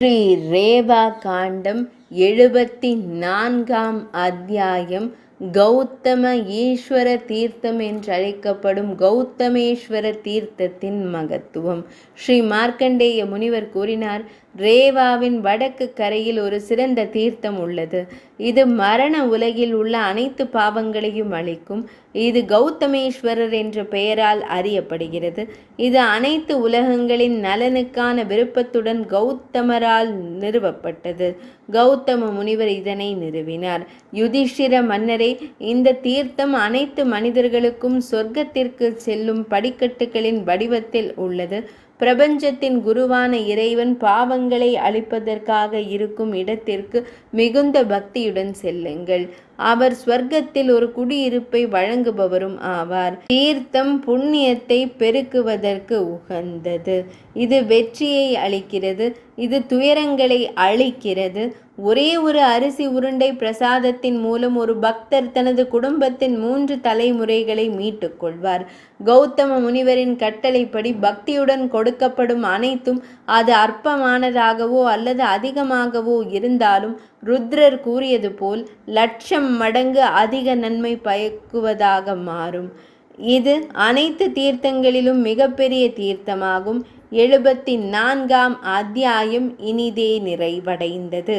ஸ்ரீ ரேவா காண்டம் 74ஆம் அத்தியாயம். கௌதம ஈஸ்வர தீர்த்தம் என்றழைக்கப்படும் கௌதமேஸ்வர தீர்த்தத்தின் மகத்துவம். ஸ்ரீ மார்க்கண்டேய முனிவர் கூறினார், ரேவாவின் வடக்கு கரையில் ஒரு சிறந்த தீர்த்தம் உள்ளது. இது மரண உலகில் உள்ள அனைத்து பாவங்களையும் அளிக்கும். இது கௌதமேஸ்வரர் என்ற பெயரால் அறியப்படுகிறது. இது அனைத்து உலகங்களின் நலனுக்கான விருப்பத்துடன் கௌதமரால் நிறுவப்பட்டது. கௌதம முனிவர் இதனை நிறுவினார். யுதிஷ்டிர மன்னரே, இந்த தீர்த்தம் அனைத்து மனிதர்களுக்கும் சொர்க்கத்திற்கு செல்லும் படிக்கட்டுகளின் வடிவத்தில் உள்ளது. பிரபஞ்சத்தின் குருவான இறைவன் பாவங்களை அழிப்பதற்காக இருக்கும் இடத்திற்கு மிகுந்த பக்தியுடன் செல்லுங்கள். அவர் ஸ்வர்க்கத்தில் ஒரு குடியிருப்பை வழங்குபவரும் ஆவார். தீர்த்தம் புண்ணியத்தை பெருக்குவதற்கு உகந்தது. இது வெற்றியை அளிக்கிறது. இது துயரங்களை அழிக்கிறது. ஒரே ஒரு அரிசி உருண்டை பிரசாதத்தின் மூலம் ஒரு பக்தர் தனது குடும்பத்தின் 3 தலைமுறைகளை மீட்டுக் கொள்வார். கௌதம முனிவரின் கட்டளைப்படி பக்தியுடன் கொடுக்கப்படும் அனைத்தும், அது அற்பமானதாகவோ அல்லது அதிகமாகவோ இருந்தாலும், ருத்ரர் கூறியது போல் 1,00,000 மடங்கு அதிக நன்மை பயக்குவதாக மாறும். இது அனைத்து தீர்த்தங்களிலும் மிகப்பெரிய தீர்த்தமாகும். 74ஆம் அத்தியாயம் இனிதே நிறைவடைந்தது.